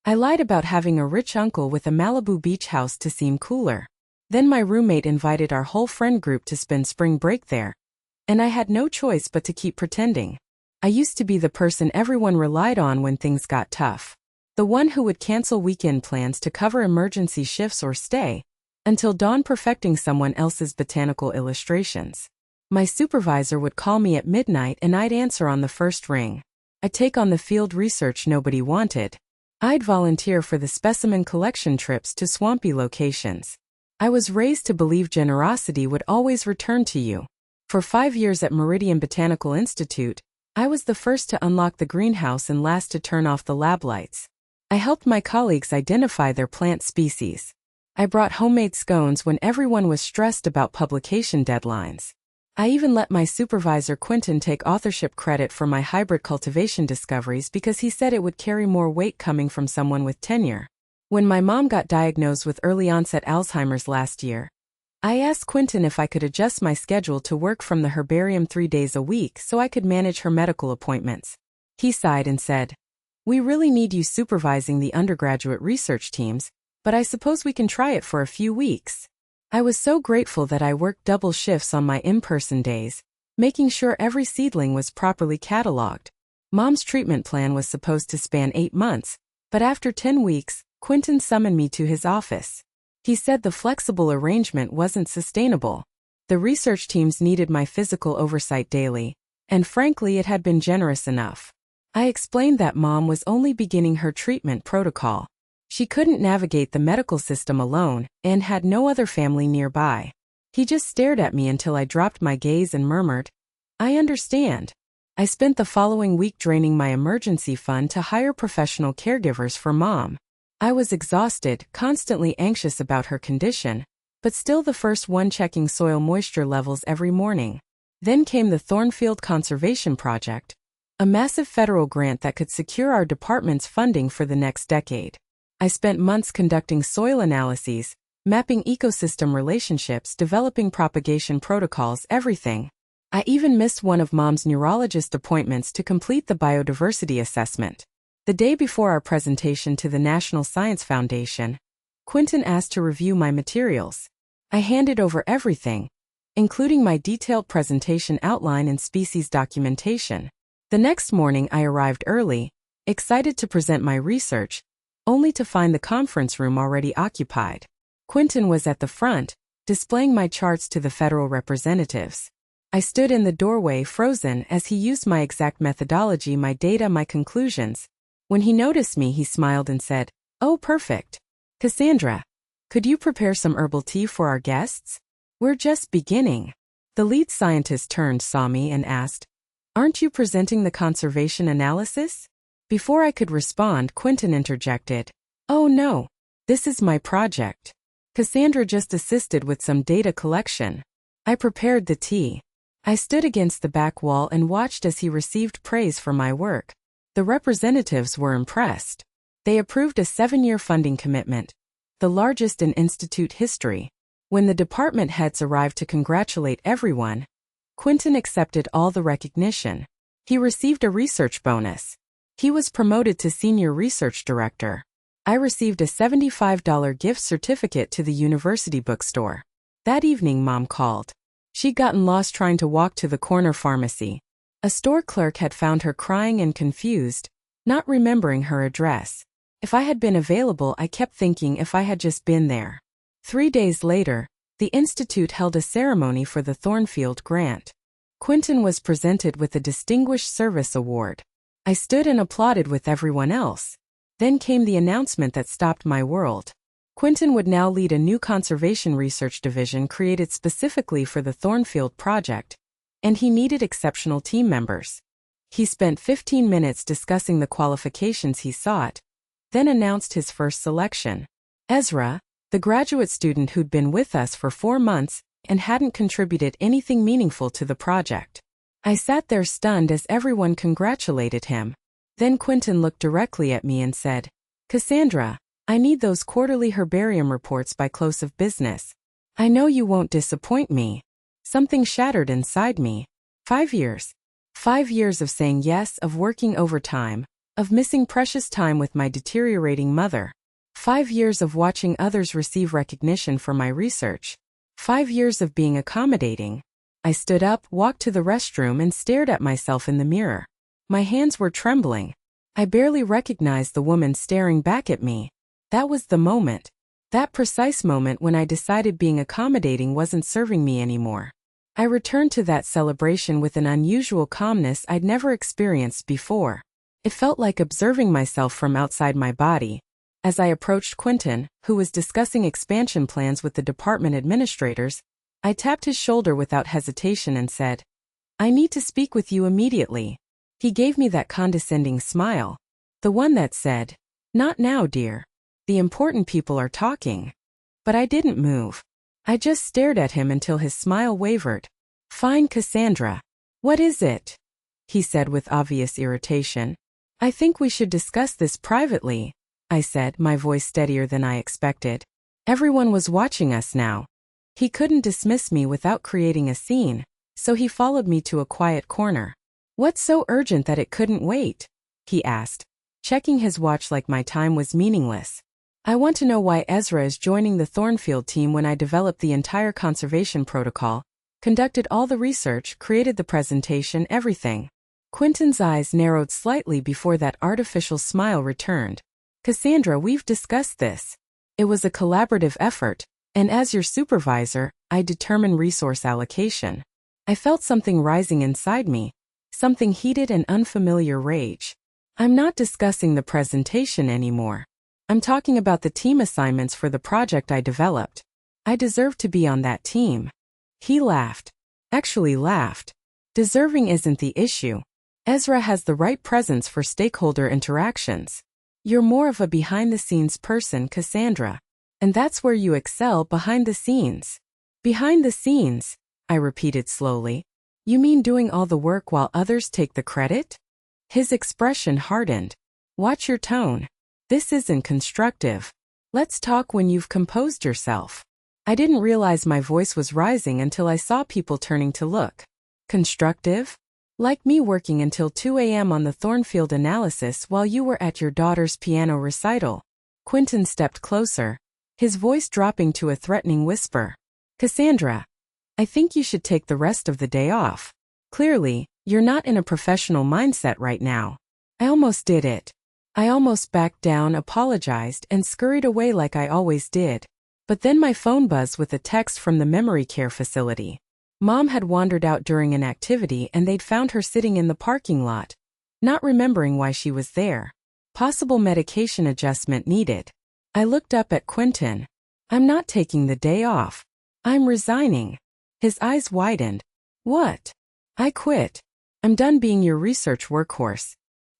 I lied about having a rich uncle with a Malibu beach house to seem cooler. Then my roommate invited our whole friend group to spend spring break there. And I had no choice but to keep pretending. I used to be the person everyone relied on when things got tough. The one who would cancel weekend plans to cover emergency shifts or stay until dawn perfecting someone else's botanical illustrations. My supervisor would call me at midnight and I'd answer on the first ring. I'd take on the field research nobody wanted. I'd volunteer for the specimen collection trips to swampy locations. I was raised to believe generosity would always return to you. For 5 years at Meridian Botanical Institute, I was the first to unlock the greenhouse and last to turn off the lab lights. I helped my colleagues identify their plant species. I brought homemade scones when everyone was stressed about publication deadlines. I even let my supervisor Quentin take authorship credit for my hybrid cultivation discoveries because he said it would carry more weight coming from someone with tenure. When my mom got diagnosed with early-onset Alzheimer's last year, I asked Quentin if I could adjust my schedule to work from the herbarium 3 days a week so I could manage her medical appointments. He sighed and said, "We really need you supervising the undergraduate research teams, but I suppose we can try it for a few weeks." I was so grateful that I worked double shifts on my in-person days, making sure every seedling was properly cataloged. Mom's treatment plan was supposed to span 8 months, but after 10 weeks, Quentin summoned me to his office. He said the flexible arrangement wasn't sustainable. The research teams needed my physical oversight daily, and frankly it had been generous enough. I explained that Mom was only beginning her treatment protocol. She couldn't navigate the medical system alone and had no other family nearby. He just stared at me until I dropped my gaze and murmured, "I understand." I spent the following week draining my emergency fund to hire professional caregivers for Mom. I was exhausted, constantly anxious about her condition, but still the first one checking soil moisture levels every morning. Then came the Thornfield Conservation Project, a massive federal grant that could secure our department's funding for the next decade. I spent months conducting soil analyses, mapping ecosystem relationships, developing propagation protocols, everything. I even missed one of Mom's neurologist appointments to complete the biodiversity assessment. The day before our presentation to the National Science Foundation, Quentin asked to review my materials. I handed over everything, including my detailed presentation outline and species documentation. The next morning I arrived early, excited to present my research, only to find the conference room already occupied. Quentin was at the front, displaying my charts to the federal representatives. I stood in the doorway frozen as he used my exact methodology, my data, my conclusions. When he noticed me, he smiled and said, "Oh, perfect. Cassandra, could you prepare some herbal tea for our guests? We're just beginning." The lead scientist turned, saw me, and asked, "Aren't you presenting the conservation analysis?" Before I could respond, Quentin interjected, "Oh no, this is my project. Cassandra just assisted with some data collection. I prepared the tea." I stood against the back wall and watched as he received praise for my work. The representatives were impressed. They approved a 7-year funding commitment, the largest in institute history. When the department heads arrived to congratulate everyone, Quentin accepted all the recognition. He received a research bonus. He was promoted to Senior Research Director. I received a $75 gift certificate to the university bookstore. That evening, Mom called. She'd gotten lost trying to walk to the corner pharmacy. A store clerk had found her crying and confused, not remembering her address. If I had been available, I kept thinking if I had just been there. 3 days later, the institute held a ceremony for the Thornfield grant. Quentin was presented with the Distinguished Service Award. I stood and applauded with everyone else. Then came the announcement that stopped my world. Quentin would now lead a new conservation research division created specifically for the Thornfield project, and he needed exceptional team members. He spent 15 minutes discussing the qualifications he sought, then announced his first selection. Ezra, the graduate student who'd been with us for 4 months and hadn't contributed anything meaningful to the project. I sat there stunned as everyone congratulated him. Then Quentin looked directly at me and said, "Cassandra, I need those quarterly herbarium reports by close of business. I know you won't disappoint me." Something shattered inside me. 5 years. 5 years of saying yes, of working overtime, of missing precious time with my deteriorating mother, 5 years of watching others receive recognition for my research, 5 years of being accommodating. I stood up, walked to the restroom, and stared at myself in the mirror. My hands were trembling. I barely recognized the woman staring back at me. That was the moment. That precise moment when I decided being accommodating wasn't serving me anymore. I returned to that celebration with an unusual calmness I'd never experienced before. It felt like observing myself from outside my body. As I approached Quentin, who was discussing expansion plans with the department administrators, I tapped his shoulder without hesitation and said, "I need to speak with you immediately." He gave me that condescending smile. The one that said, "Not now, dear. The important people are talking." But I didn't move. I just stared at him until his smile wavered. "Fine, Cassandra. What is it?" he said with obvious irritation. "I think we should discuss this privately," I said, my voice steadier than I expected. Everyone was watching us now. He couldn't dismiss me without creating a scene, so he followed me to a quiet corner. "What's so urgent that it couldn't wait?" he asked, checking his watch like my time was meaningless. "I want to know why Ezra is joining the Thornfield team when I developed the entire conservation protocol, conducted all the research, created the presentation, everything." Quentin's eyes narrowed slightly before that artificial smile returned. "Cassandra, we've discussed this. It was a collaborative effort, and as your supervisor, I determine resource allocation." I felt something rising inside me, something heated and unfamiliar rage. "I'm not discussing the presentation anymore. I'm talking about the team assignments for the project I developed. I deserve to be on that team." He laughed. Actually laughed. "Deserving isn't the issue. Ezra has the right presence for stakeholder interactions. You're more of a behind-the-scenes person, Cassandra. And that's where you excel, behind the scenes." "Behind the scenes," I repeated slowly. "You mean doing all the work while others take the credit?" His expression hardened. "Watch your tone. This isn't constructive. Let's talk when you've composed yourself." I didn't realize my voice was rising until I saw people turning to look. "Constructive? Like me working until 2 a.m. on the Thornfield analysis while you were at your daughter's piano recital." Quentin stepped closer, his voice dropping to a threatening whisper. "Cassandra, I think you should take the rest of the day off. Clearly, you're not in a professional mindset right now." I almost did it. I almost backed down, apologized, and scurried away like I always did. But then my phone buzzed with a text from the memory care facility. Mom had wandered out during an activity and they'd found her sitting in the parking lot, not remembering why she was there. Possible medication adjustment needed. I looked up at Quentin. "I'm not taking the day off. I'm resigning." His eyes widened. "What?" "I quit. I'm done being your research workhorse.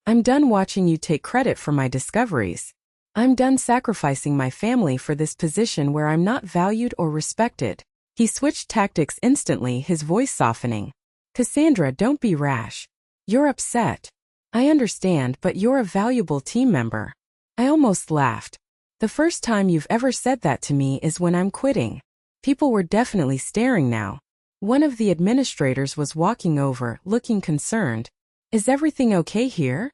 I'm done watching you take credit for my discoveries. I'm done sacrificing my family for this position where I'm not valued or respected." He switched tactics instantly, his voice softening. "Cassandra, don't be rash. You're upset. I understand, but you're a valuable team member." I almost laughed. "The first time you've ever said that to me is when I'm quitting." People were definitely staring now. One of the administrators was walking over, looking concerned. "Is everything okay here?"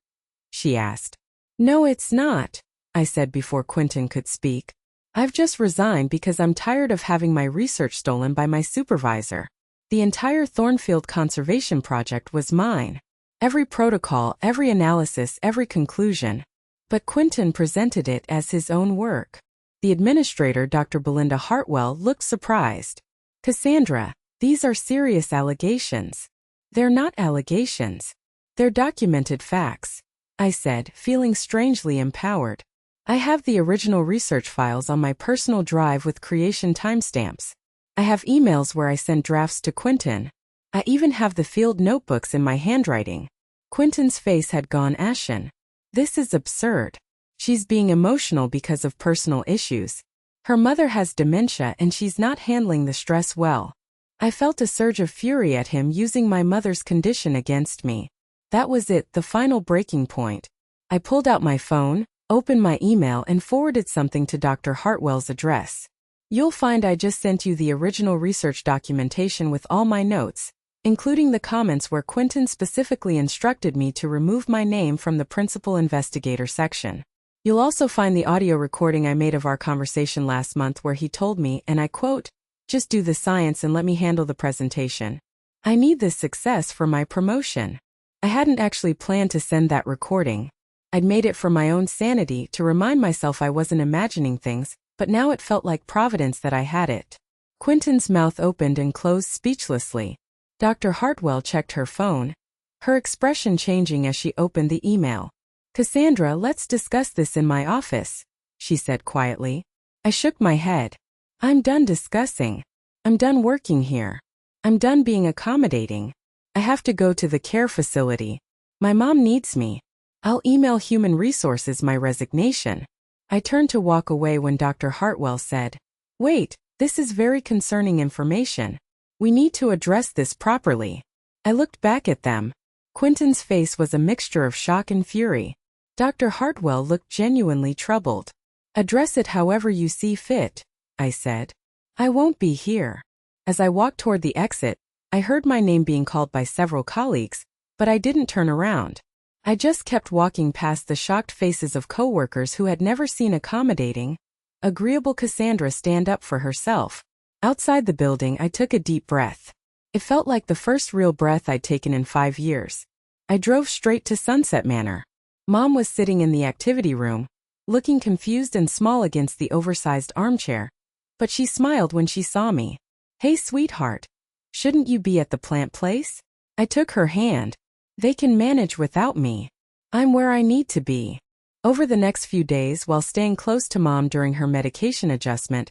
she asked. "No, it's not," I said before Quentin could speak. "I've just resigned because I'm tired of having my research stolen by my supervisor. The entire Thornfield conservation project was mine. Every protocol, every analysis, every conclusion. But Quentin presented it as his own work." The administrator, Dr. Belinda Hartwell, looked surprised. "Cassandra, these are serious allegations." "They're not allegations. They're documented facts," I said, feeling strangely empowered. "I have the original research files on my personal drive with creation timestamps. I have emails where I send drafts to Quentin. I even have the field notebooks in my handwriting." Quentin's face had gone ashen. "This is absurd. She's being emotional because of personal issues. Her mother has dementia and she's not handling the stress well." I felt a surge of fury at him using my mother's condition against me. That was it, the final breaking point. I pulled out my phone, opened my email, and forwarded something to Dr. Hartwell's address. "You'll find I just sent you the original research documentation with all my notes, including the comments where Quentin specifically instructed me to remove my name from the principal investigator section. You'll also find the audio recording I made of our conversation last month where he told me, and I quote, "Just do the science and let me handle the presentation. I need this success for my promotion." I hadn't actually planned to send that recording. I'd made it for my own sanity to remind myself I wasn't imagining things, but now it felt like providence that I had it. Quentin's mouth opened and closed speechlessly. Dr. Hartwell checked her phone, her expression changing as she opened the email. "Cassandra, let's discuss this in my office," she said quietly. I shook my head. "I'm done discussing. I'm done working here. I'm done being accommodating. I have to go to the care facility. My mom needs me. I'll email Human Resources my resignation." I turned to walk away when Dr. Hartwell said, "Wait, this is very concerning information. We need to address this properly." I looked back at them. Quentin's face was a mixture of shock and fury. Dr. Hartwell looked genuinely troubled. "Address it however you see fit," I said. "I won't be here." As I walked toward the exit, I heard my name being called by several colleagues, but I didn't turn around. I just kept walking past the shocked faces of coworkers who had never seen accommodating, agreeable Cassandra stand up for herself. Outside the building, I took a deep breath. It felt like the first real breath I'd taken in 5 years. I drove straight to Sunset Manor. Mom was sitting in the activity room, looking confused and small against the oversized armchair, but she smiled when she saw me. "Hey, sweetheart. Shouldn't you be at the plant place?" I took her hand. "They can manage without me. I'm where I need to be." Over the next few days, while staying close to Mom during her medication adjustment,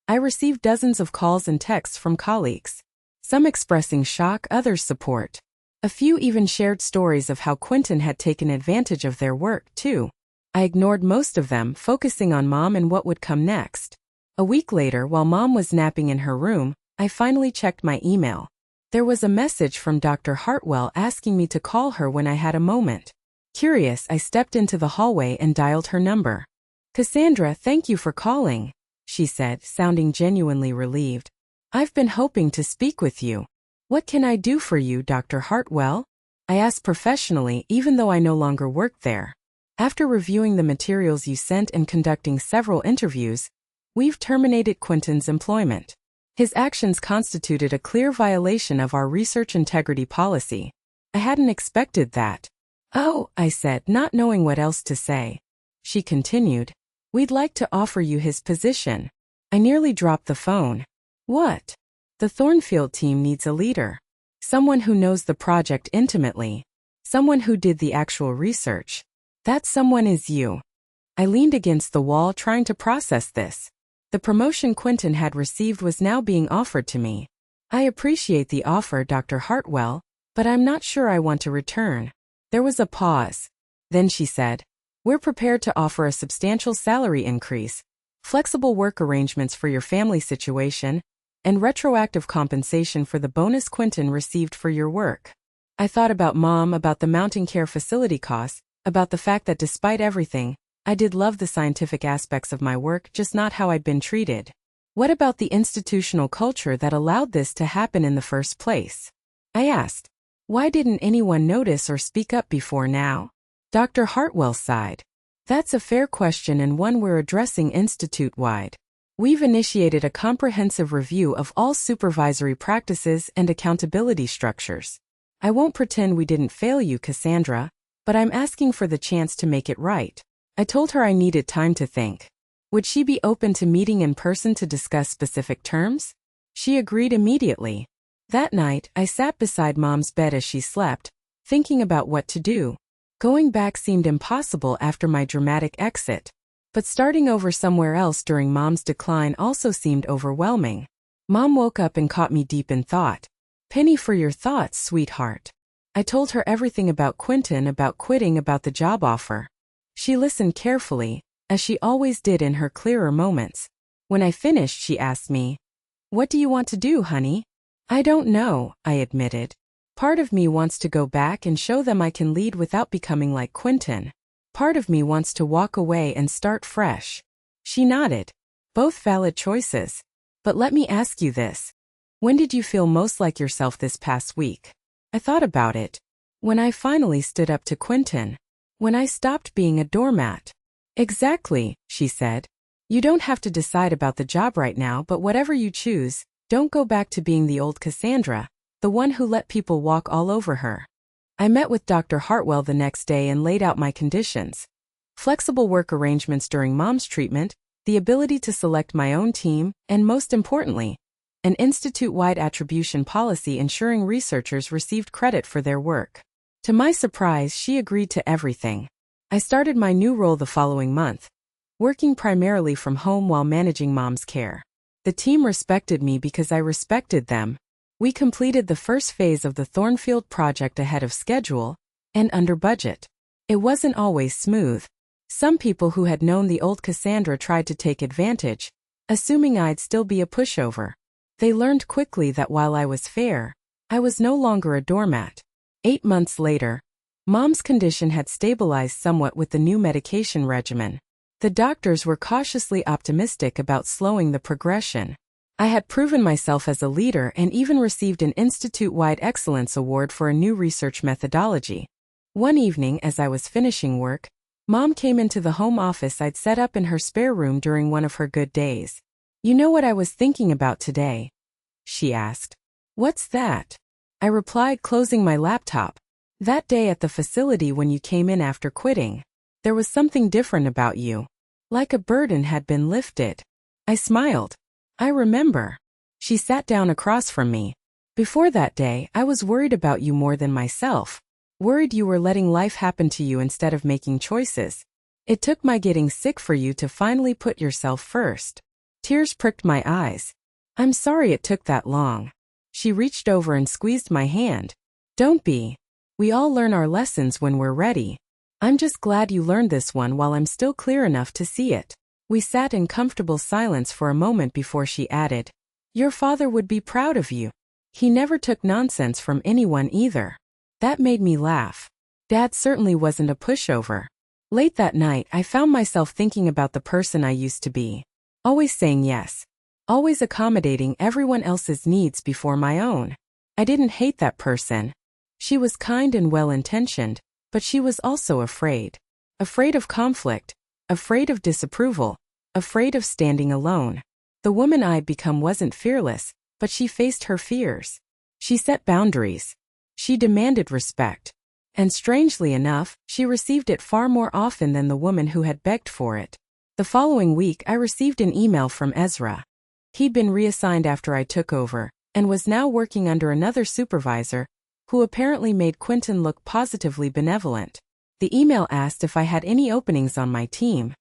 I received dozens of calls and texts from colleagues. Some expressing shock, others support. A few even shared stories of how Quentin had taken advantage of their work, too. I ignored most of them, focusing on Mom and what would come next. A week later, while Mom was napping in her room, I finally checked my email. There was a message from Dr. Hartwell asking me to call her when I had a moment. Curious, I stepped into the hallway and dialed her number. "Cassandra, thank you for calling," she said, sounding genuinely relieved. "I've been hoping to speak with you." "What can I do for you, Dr. Hartwell?" I asked professionally, even though I no longer worked there. "After reviewing the materials you sent and conducting several interviews, we've terminated Quentin's employment. His actions constituted a clear violation of our research integrity policy." I hadn't expected that. "Oh," I said, not knowing what else to say. She continued, "We'd like to offer you his position." I nearly dropped the phone. "What?" "The Thornfield team needs a leader. Someone who knows the project intimately. Someone who did the actual research. That someone is you." I leaned against the wall trying to process this. The promotion Quentin had received was now being offered to me. "I appreciate the offer, Dr. Hartwell, but I'm not sure I want to return." There was a pause. Then she said, "We're prepared to offer a substantial salary increase, flexible work arrangements for your family situation, and retroactive compensation for the bonus Quentin received for your work." I thought about Mom, about the mounting care facility costs, about the fact that despite everything, I did love the scientific aspects of my work, just not how I'd been treated. What about the institutional culture that allowed this to happen in the first place? I asked. Why didn't anyone notice or speak up before now? Dr. Hartwell sighed. "That's a fair question and one we're addressing institute-wide. We've initiated a comprehensive review of all supervisory practices and accountability structures. I won't pretend we didn't fail you, Cassandra, but I'm asking for the chance to make it right." I told her I needed time to think. Would she be open to meeting in person to discuss specific terms? She agreed immediately. That night, I sat beside Mom's bed as she slept, thinking about what to do. Going back seemed impossible after my dramatic exit, but starting over somewhere else during Mom's decline also seemed overwhelming. Mom woke up and caught me deep in thought. "Penny for your thoughts, sweetheart." I told her everything about Quentin, about quitting, about the job offer. She listened carefully, as she always did in her clearer moments. When I finished, she asked me, "What do you want to do, honey?" "I don't know," I admitted. "Part of me wants to go back and show them I can lead without becoming like Quentin. Part of me wants to walk away and start fresh." She nodded. "Both valid choices. But let me ask you this. When did you feel most like yourself this past week? I thought about it. When I finally stood up to Quentin. When I stopped being a doormat. Exactly, she said. You don't have to decide about the job right now, but whatever you choose, don't go back to being the old Cassandra, the one who let people walk all over her. I met with Dr. Hartwell the next day and laid out my conditions. Flexible work arrangements during mom's treatment, the ability to select my own team, and most importantly, an institute-wide attribution policy ensuring researchers received credit for their work. To my surprise, she agreed to everything. I started my new role the following month, working primarily from home while managing mom's care. The team respected me because I respected them. We completed the first phase of the Thornfield project ahead of schedule and under budget. It wasn't always smooth. Some people who had known the old Cassandra tried to take advantage, assuming I'd still be a pushover. They learned quickly that while I was fair, I was no longer a doormat. 8 months later, mom's condition had stabilized somewhat with the new medication regimen. The doctors were cautiously optimistic about slowing the progression. I had proven myself as a leader and even received an institute-wide excellence award for a new research methodology. One evening, as I was finishing work, Mom came into the home office I'd set up in her spare room during one of her good days. You know what I was thinking about today? She asked. What's that? I replied, closing my laptop. That day at the facility when you came in after quitting. There was something different about you. Like a burden had been lifted. I smiled. I remember. She sat down across from me. Before that day, I was worried about you more than myself. Worried you were letting life happen to you instead of making choices. It took my getting sick for you to finally put yourself first. Tears pricked my eyes. I'm sorry it took that long. She reached over and squeezed my hand. Don't be. We all learn our lessons when we're ready. I'm just glad you learned this one while I'm still clear enough to see it. We sat in comfortable silence for a moment before she added, Your father would be proud of you. He never took nonsense from anyone either. That made me laugh. Dad certainly wasn't a pushover. Late that night, I found myself thinking about the person I used to be. Always saying yes. Always accommodating everyone else's needs before my own. I didn't hate that person. She was kind and well-intentioned, but she was also afraid. Afraid of conflict. Afraid of disapproval. Afraid of standing alone. The woman I'd become wasn't fearless, but she faced her fears. She set boundaries. She demanded respect. And strangely enough, she received it far more often than the woman who had begged for it. The following week, I received an email from Ezra. He'd been reassigned after I took over, and was now working under another supervisor, who apparently made Quentin look positively benevolent. The email asked if I had any openings on my team.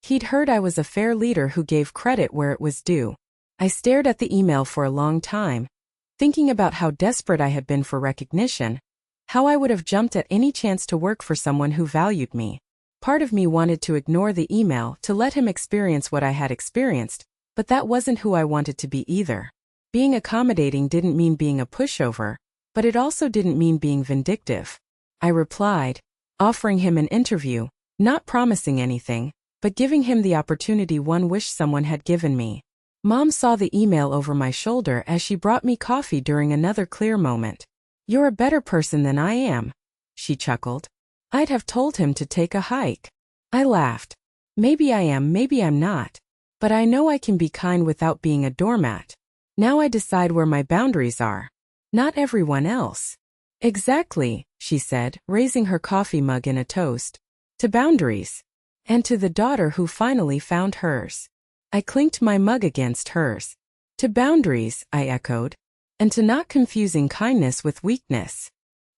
He'd heard I was a fair leader who gave credit where it was due. I stared at the email for a long time, thinking about how desperate I had been for recognition, how I would have jumped at any chance to work for someone who valued me. Part of me wanted to ignore the email to let him experience what I had experienced, but that wasn't who I wanted to be either. Being accommodating didn't mean being a pushover, but it also didn't mean being vindictive. I replied, offering him an interview, not promising anything, but giving him the opportunity one wished someone had given me. Mom saw the email over my shoulder as she brought me coffee during another clear moment. You're a better person than I am, she chuckled. I'd have told him to take a hike. I laughed. Maybe I am, maybe I'm not. But I know I can be kind without being a doormat. Now I decide where my boundaries are. Not everyone else. Exactly, she said, raising her coffee mug in a toast. To boundaries. And to the daughter who finally found hers. I clinked my mug against hers. To boundaries, I echoed. And to not confusing kindness with weakness.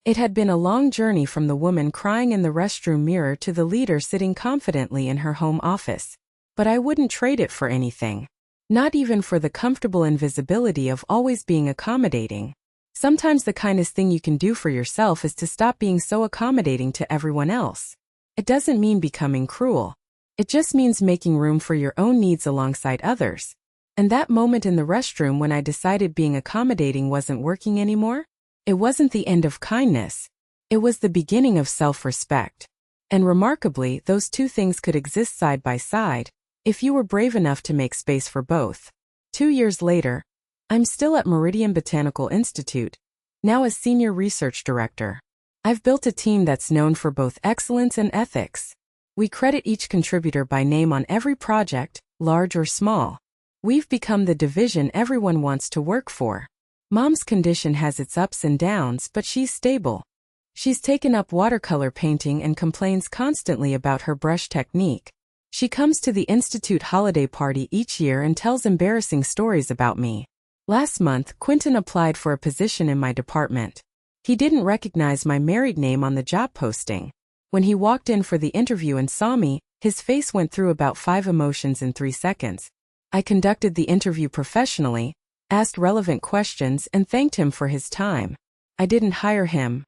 It had been a long journey from the woman crying in the restroom mirror to the leader sitting confidently in her home office. But I wouldn't trade it for anything. Not even for the comfortable invisibility of always being accommodating. Sometimes the kindest thing you can do for yourself is to stop being so accommodating to everyone else. It doesn't mean becoming cruel. It just means making room for your own needs alongside others. And that moment in the restroom when I decided being accommodating wasn't working anymore, it wasn't the end of kindness. It was the beginning of self-respect. And remarkably, those two things could exist side by side, if you were brave enough to make space for both. 2 years later, I'm still at Meridian Botanical Institute, now as Senior Research Director. I've built a team that's known for both excellence and ethics. We credit each contributor by name on every project, large or small. We've become the division everyone wants to work for. Mom's condition has its ups and downs, but she's stable. She's taken up watercolor painting and complains constantly about her brush technique. She comes to the Institute holiday party each year and tells embarrassing stories about me. Last month, Quentin applied for a position in my department. He didn't recognize my married name on the job posting. When he walked in for the interview and saw me, his face went through about 5 emotions in 3 seconds. I conducted the interview professionally, asked relevant questions, and thanked him for his time. I didn't hire him.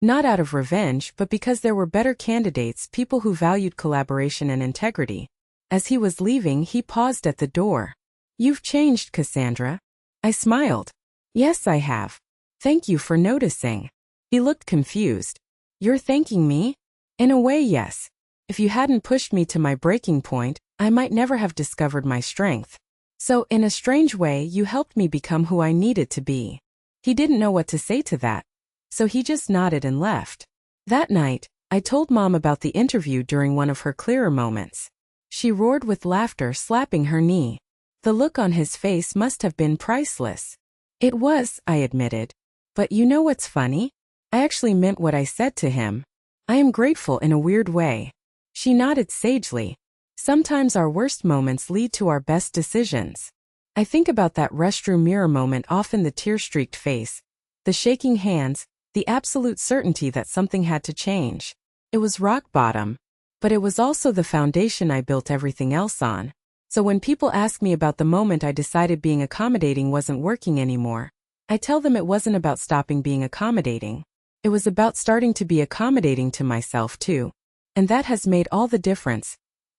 Not out of revenge, but because there were better candidates, people who valued collaboration and integrity. As he was leaving, he paused at the door. "You've changed, Cassandra." I smiled. "Yes, I have. Thank you for noticing." He looked confused. "You're thanking me?" "In a way, yes. If you hadn't pushed me to my breaking point, I might never have discovered my strength. So, in a strange way, you helped me become who I needed to be." He didn't know what to say to that, so he just nodded and left. That night, I told Mom about the interview during one of her clearer moments. She roared with laughter, slapping her knee. The look on his face must have been priceless. "It was," I admitted. "But you know what's funny? I actually meant what I said to him. I am grateful in a weird way." She nodded sagely. Sometimes our worst moments lead to our best decisions. I think about that restroom mirror moment, often the tear-streaked face, the shaking hands, the absolute certainty that something had to change. It was rock bottom, but it was also the foundation I built everything else on. So when people ask me about the moment I decided being accommodating wasn't working anymore, I tell them it wasn't about stopping being accommodating. It was about starting to be accommodating to myself too. And that has made all the difference.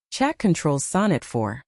Chat controls Sonnet 4.